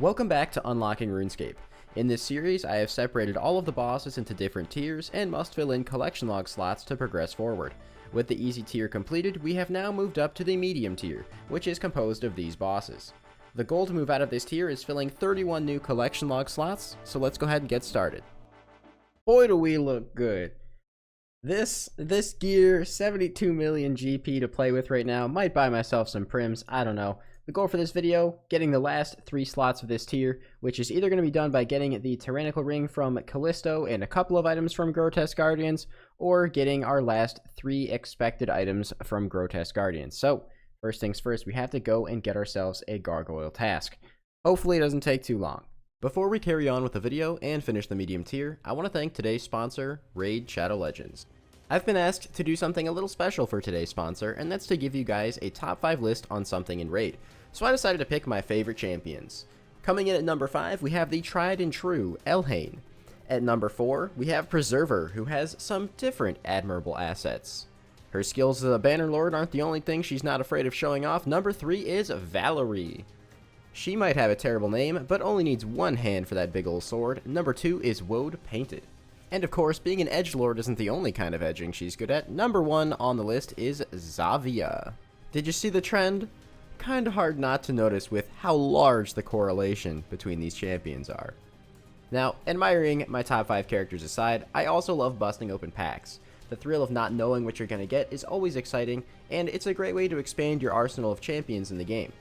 Welcome back to Unlocking RuneScape. In this series, I have separated all of the bosses into different tiers and must fill in collection log slots to progress forward. With the easy tier completed, we have now moved up to the medium tier, which is composed of these bosses. The goal to move out of this tier is filling 31 new collection log slots, so let's go ahead and get started. Boy, do we look good. This gear, 72 million GP to play with right now. Might buy myself some prims, I don't know. The goal for this video, getting the last 3 slots of this tier, which is either going to be done by getting the Tyrannical Ring from Callisto and a couple of items from Grotesque Guardians, or getting our last 3 expected items from Grotesque Guardians. So, first things first, we have to go and get ourselves a gargoyle task. Hopefully it doesn't take too long. Before we carry on with the video and finish the medium tier, I want to thank today's sponsor, Raid Shadow Legends. I've been asked to do something a little special for today's sponsor, and that's to give you guys a top 5 list on something in Raid. So I decided to pick my favorite champions. Coming in at number 5, we have the tried and true Elhain. At number 4, we have Preserver, who has some different admirable assets. Her skills as a Bannerlord aren't the only thing she's not afraid of showing off. Number 3 is Valerie. She might have a terrible name, but only needs one hand for that big old sword. Number 2 is Woad Painted. And of course, being an edgelord isn't the only kind of edging she's good at. Number 1 on the list is Zavia. Did you see the trend? Kinda hard not to notice with how large the correlation between these champions are. Now, admiring my top 5 characters aside, I also love busting open packs. The thrill of not knowing what you're gonna get is always exciting, and it's a great way to expand your arsenal of champions in the game.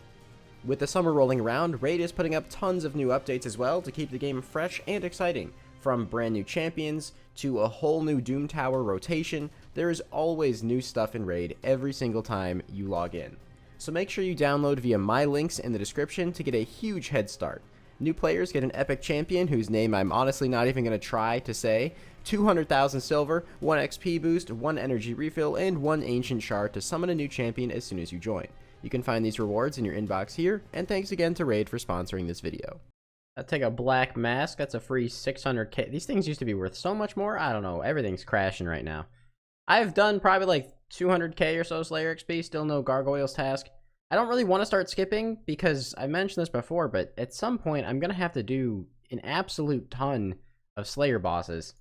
With the summer rolling around, Raid is putting up tons of new updates as well to keep the game fresh and exciting. From brand new champions to a whole new Doom Tower rotation, there is always new stuff in Raid every single time you log in. So make sure you download via my links in the description to get a huge head start. New players get an epic champion whose name I'm honestly not even going to try to say, 200,000 silver, 1 XP boost, 1 energy refill, and 1 ancient shard to summon a new champion as soon as you join. You can find these rewards in your inbox here, and thanks again to Raid for sponsoring this video. I'll take a black mask, that's a free 600k. These things used to be worth so much more, I don't know, everything's crashing right now. I've done probably like 200k or so Slayer XP, still no Gargoyles task. I don't really want to start skipping because I mentioned this before, but at some point I'm going to have to do an absolute ton of Slayer bosses.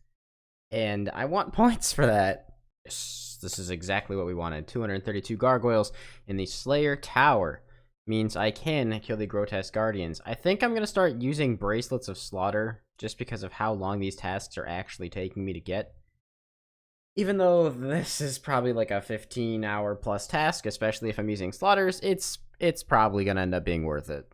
And I want points for that. Yes, this is exactly what we wanted. 232 Gargoyles in the Slayer Tower means I can kill the Grotesque Guardians. I think I'm going to start using Bracelets of Slaughter just because of how long these tasks are actually taking me to get. Even though this is probably like a 15-hour plus task, especially if I'm using slaughters, it's probably gonna end up being worth it.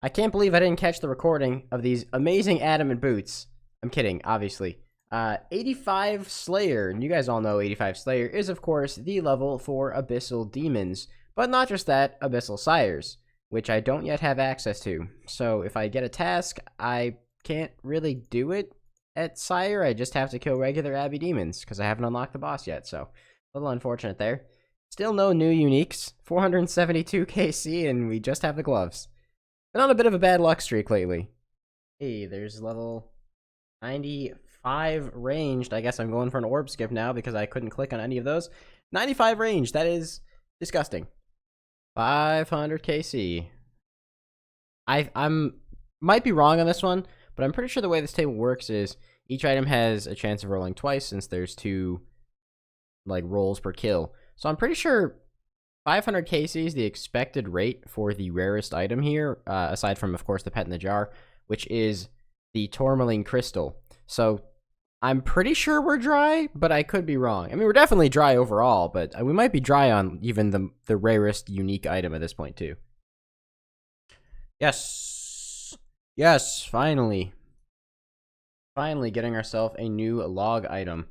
I can't believe I didn't catch the recording of these amazing adamant boots. I'm kidding, obviously. 85 Slayer, and you guys all know 85 Slayer is of course the level for Abyssal Demons, but not just that, Abyssal Sires, which I don't yet have access to. So if I get a task, I can't really do it at Sire. I just have to kill regular Abbey Demons because I haven't unlocked the boss yet, so a little unfortunate there. Still no new uniques, 472 KC, and we just have the gloves. Been on a bit of a bad luck streak lately. Hey, there's level 95 ranged. I guess I'm going for an orb skip now because I couldn't click on any of those. 95 ranged, that is disgusting. 500 KC. I'm might be wrong on this one, but I'm pretty sure the way this table works is each item has a chance of rolling twice since there's 2 like rolls per kill. So I'm pretty sure 500 KC is the expected rate for the rarest item here, aside from of course the pet in the jar, which is the Tourmaline Crystal. So I'm pretty sure we're dry, but I could be wrong. I mean, we're definitely dry overall, but we might be dry on even the rarest unique item at this point too. Yes, finally. Finally getting ourselves a new log item.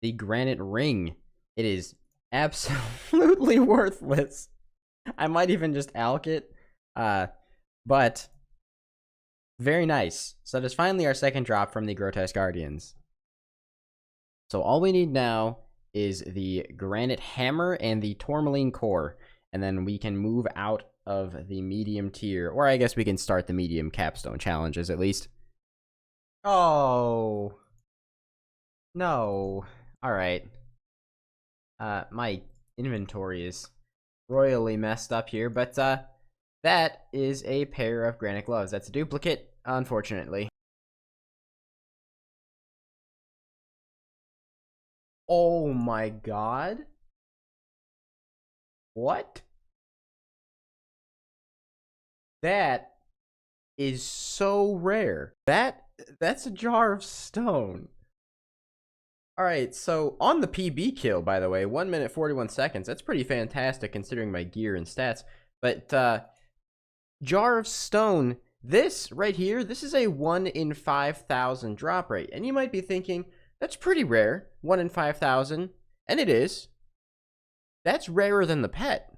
The Granite Ring. It is absolutely worthless. I might even just alch it. But very nice. So that is finally our second drop from the Grotesque Guardians. So all we need now is the Granite Hammer and the Tourmaline Core. And then we can move out of the medium tier, or I guess we can start the medium capstone challenges at least. Oh no. All right. My inventory is royally messed up here, but That is a pair of granite gloves. That's a duplicate, unfortunately. Oh my god. What? That is so rare. That's a jar of stone. Alright, so on the PB kill, by the way, 1 minute 41 seconds. That's pretty fantastic considering my gear and stats. But jar of stone, this right here, this is a 1 in 5,000 drop rate. And you might be thinking, that's pretty rare, 1 in 5,000. And it is. That's rarer than the pet.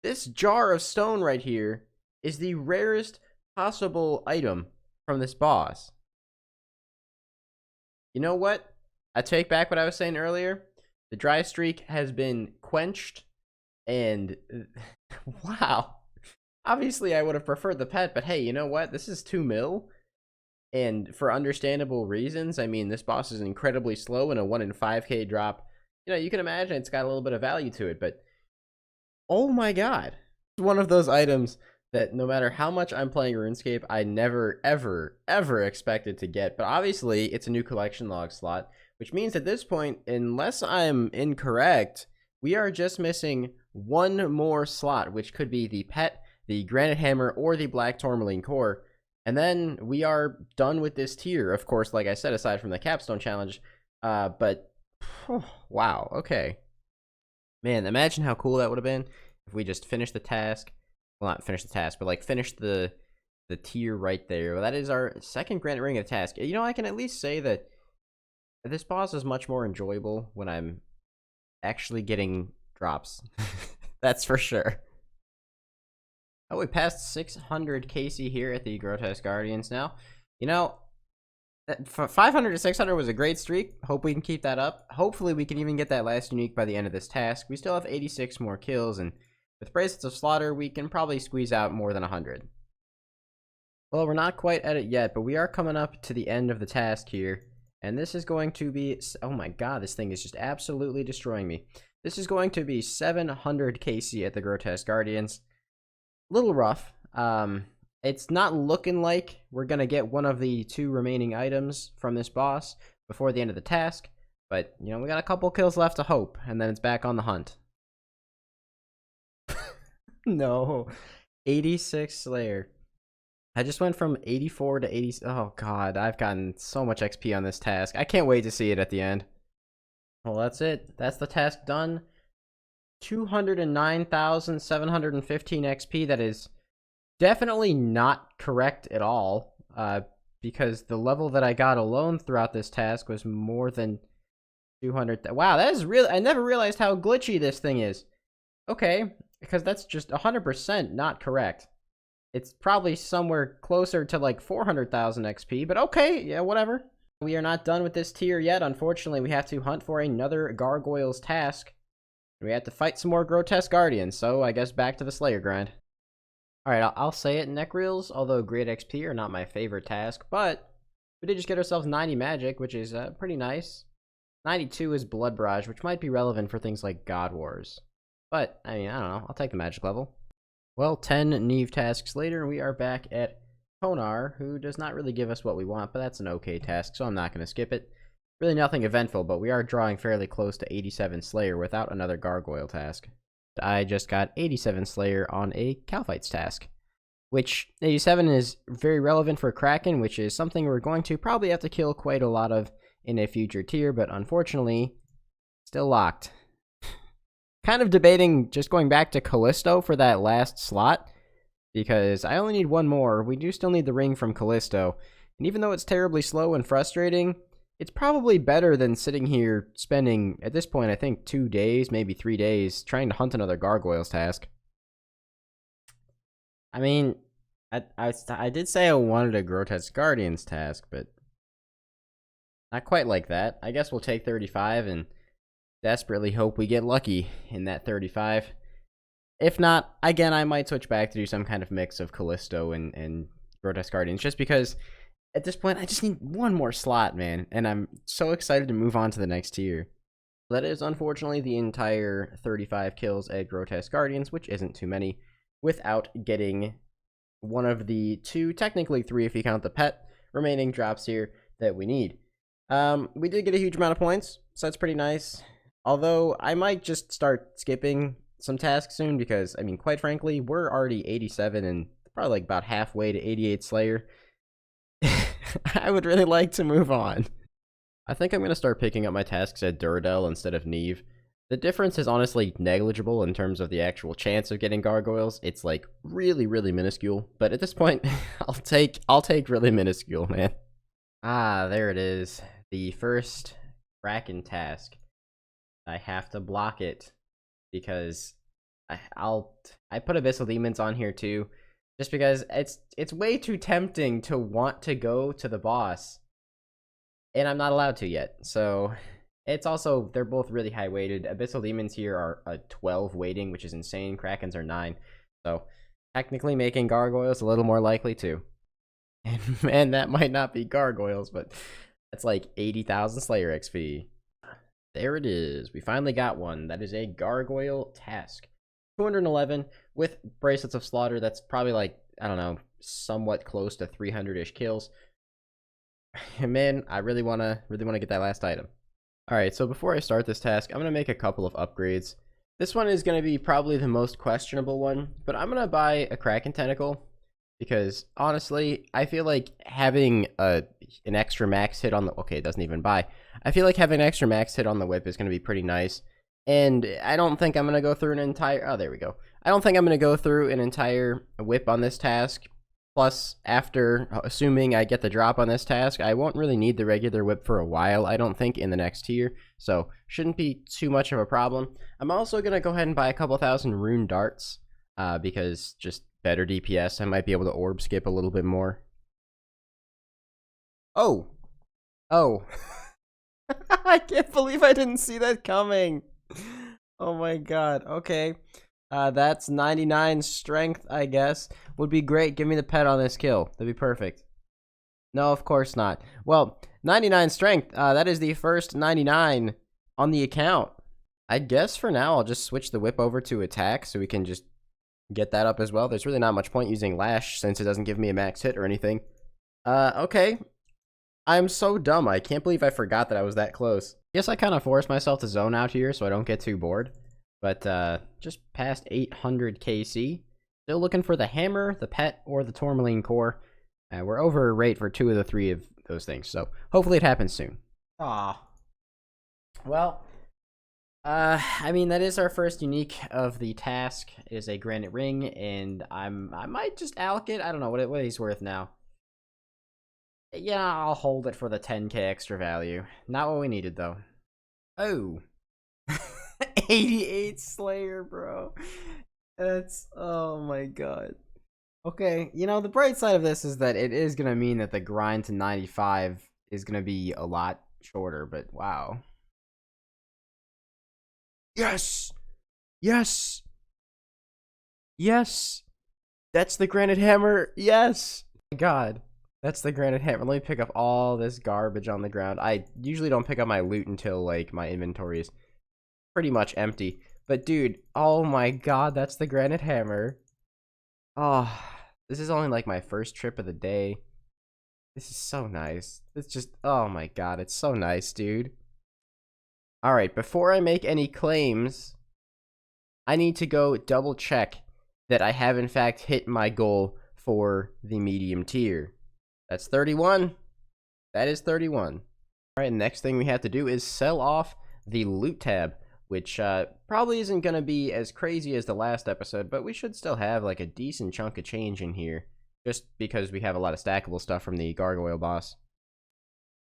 This jar of stone right here is the rarest possible item from this boss. You know what? I take back what I was saying earlier. The dry streak has been quenched. And wow. Obviously, I would have preferred the pet, but hey, you know what? This is 2 mil. And for understandable reasons, I mean, this boss is incredibly slow and a 1 in 5k drop. You know, you can imagine it's got a little bit of value to it, but oh my god. It's one of those items that no matter how much I'm playing RuneScape, I never, ever, ever expected to get. But obviously, it's a new collection log slot, which means at this point, unless I'm incorrect, we are just missing one more slot, which could be the pet, the granite hammer, or the black tourmaline core. And then we are done with this tier, of course, like I said, aside from the capstone challenge. But, wow, okay. Man, imagine how cool that would have been if we just finished the task. Well, not finish the task, but like finish the tier right there. Well, that is our second granite ring of the task. You know, I can at least say that this boss is much more enjoyable when I'm actually getting drops. That's for sure. Oh, we passed 600 KC here at the Grotesque Guardians now. You know, 500 to 600 was a great streak. Hope we can keep that up. Hopefully we can even get that last unique by the end of this task. We still have 86 more kills, and with Bracelets of Slaughter, we can probably squeeze out more than 100. Well, we're not quite at it yet, but we are coming up to the end of the task here. And this is going to be... Oh my god, this thing is just absolutely destroying me. This is going to be 700 KC at the Grotesque Guardians. Little rough. It's not looking like we're going to get one of the 2 remaining items from this boss before the end of the task. But, you know, we got a couple kills left to hope, and then it's back on the hunt. No. 86 Slayer. I just went from 84 to 80. Oh, God. I've gotten so much XP on this task. I can't wait to see it at the end. Well, that's it. That's the task done. 209,715 XP. That is definitely not correct at all. Because the level that I got alone throughout this task was more than 200. Wow, that is really... I never realized how glitchy this thing is. Okay. Because that's just 100% not correct. It's probably somewhere closer to like 400,000 XP, but okay, yeah, whatever. We are not done with this tier yet. Unfortunately, we have to hunt for another Gargoyles task. We have to fight some more Grotesque Guardians, so I guess back to the Slayer grind. Alright, I'll say it, Neckreels, although great XP are not my favorite task, but we did just get ourselves 90 magic, which is pretty nice. 92 is Blood Barrage, which might be relevant for things like God Wars. But, I mean, I don't know. I'll take the magic level. Well, 10 Neve tasks later, we are back at Konar, who does not really give us what we want, but that's an okay task, so I'm not going to skip it. Really nothing eventful, but we are drawing fairly close to 87 Slayer without another Gargoyle task. I just got 87 Slayer on a Calphites task, which 87 is very relevant for Kraken, which is something we're going to probably have to kill quite a lot of in a future tier, but unfortunately, still locked. Kind of debating just going back to Callisto for that last slot, because I only need one more. We do still need the ring from Callisto, and even though it's terribly slow and frustrating, it's probably better than sitting here spending, at this point, I think 2 days, maybe 3 days, trying to hunt another Gargoyles task. I mean, I did say I wanted a Grotesque Guardians task, but not quite like that. I guess we'll take 35 and desperately hope we get lucky in that 35. If not, again, I might switch back to do some kind of mix of Callisto and Grotesque Guardians, just because at this point I just need one more slot, man, and I'm so excited to move on to the next tier. That is unfortunately the entire 35 kills at Grotesque Guardians, which isn't too many. without getting one of the 2, technically 3 if you count the pet, remaining drops here that we need. We did get a huge amount of points, so that's pretty nice. Although, I might just start skipping some tasks soon because, I mean, quite frankly, we're already 87 and probably like about halfway to 88 Slayer. I would really like to move on. I think I'm going to start picking up my tasks at Duradel instead of Neve. The difference is honestly negligible in terms of the actual chance of getting gargoyles. It's like really, really minuscule. But at this point, I'll take really minuscule, man. Ah, there it is. The first Kraken task. I have to block it because I put Abyssal Demons on here too, just because it's way too tempting to want to go to the boss, and I'm not allowed to yet. So it's also, they're both really high weighted. Abyssal Demons here are a 12 weighting, which is insane. Krakens are 9, so technically making gargoyles a little more likely too. And man, that might not be gargoyles, but that's like 80,000 Slayer XP. There it is. We finally got one. That is a gargoyle task. 211 with Bracelets of Slaughter. That's probably like, I don't know, somewhat close to 300-ish kills. And man, I really wanna get that last item. Alright, so before I start this task, I'm gonna make a couple of upgrades. This one is gonna be probably the most questionable one, but I'm gonna buy a Kraken Tentacle. Because, honestly, I feel like having an extra max hit on the... Okay, it doesn't even buy. I feel like having an extra max hit on the whip is going to be pretty nice. And I don't think I'm going to go through an entire... Oh, there we go. I don't think I'm going to go through an entire whip on this task. Plus, after assuming I get the drop on this task, I won't really need the regular whip for a while, I don't think, in the next tier. So, shouldn't be too much of a problem. I'm also going to go ahead and buy a couple thousand rune darts. Because just... better DPS, I might be able to orb skip a little bit more. Oh! I can't believe I didn't see that coming! Oh my god, okay. That's 99 strength, I guess. Would be great, give me the pet on this kill. That'd be perfect. No, of course not. Well, 99 strength, that is the first 99 on the account. I guess for now I'll just switch the whip over to attack so we can just get that up as well. There's really not much point using Lash since it doesn't give me a max hit or anything. Okay. I'm so dumb. I can't believe I forgot that I was that close. Guess I kind of forced myself to zone out here so I don't get too bored. But, just past 800 KC. Still looking for the Hammer, the Pet, or the Tourmaline Core. We're over rate for 2 of the 3 of those things, so hopefully it happens soon. Aw. Well... I mean, that is our first unique of the task. It is a granite ring, and I might just alloc it. I don't know what he's worth now. Yeah, I'll hold it for the 10k extra value. Not what we needed, though. Oh. 88 Slayer, bro. That's, oh my god. Okay, you know, the bright side of this is that it is gonna mean that the grind to 95 is gonna be a lot shorter, but wow. Yes! Yes! Yes! That's the granite hammer! Yes! Oh my god. That's the granite hammer. Let me pick up all this garbage on the ground. I usually don't pick up my loot until, like, my inventory is pretty much empty. But, dude, oh my god, that's the granite hammer. Oh, this is only, like, my first trip of the day. This is so nice. It's just, oh my god, it's so nice, dude. Alright, before I make any claims, I need to go double check that I have in fact hit my goal for the medium tier. That's 31. That is 31. Alright, next thing we have to do is sell off the loot tab, which probably isn't going to be as crazy as the last episode, but we should still have like a decent chunk of change in here, just because we have a lot of stackable stuff from the gargoyle boss.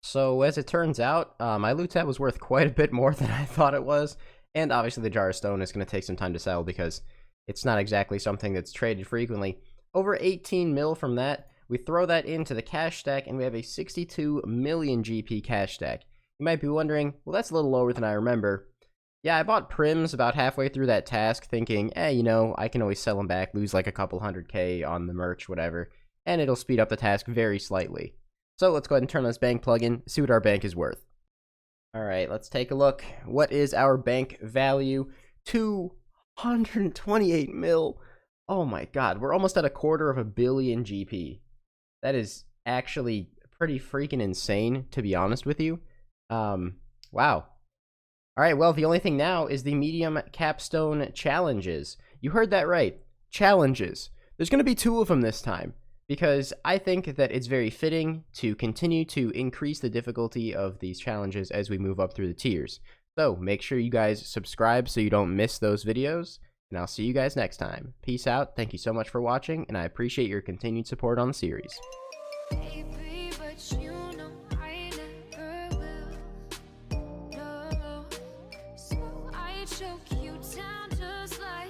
So, as it turns out, my loot tab was worth quite a bit more than I thought it was, and obviously the Jar of Stone is going to take some time to sell because it's not exactly something that's traded frequently. Over 18 mil from that, we throw that into the cash stack, and we have a 62 million GP cash stack. You might be wondering, well, that's a little lower than I remember. Yeah, I bought Prims about halfway through that task, thinking, you know, I can always sell them back, lose like a couple 100k on the merch, whatever, and it'll speed up the task very slightly. So let's go ahead and turn on this bank plugin, see what our bank is worth. Alright, let's take a look. What is our bank value? 228 mil. Oh my god, we're almost at 250 million GP. That is actually pretty freaking insane, to be honest with you. Wow. Alright, well, the only thing now is the medium capstone challenges. You heard that right. Challenges. There's going to be 2 of them this time, because I think that it's very fitting to continue to increase the difficulty of these challenges as we move up through the tiers. So, make sure you guys subscribe so you don't miss those videos, and I'll see you guys next time. Peace out, thank you so much for watching, and I appreciate your continued support on the series. Baby, but you know I never will. No, so I choke you down just like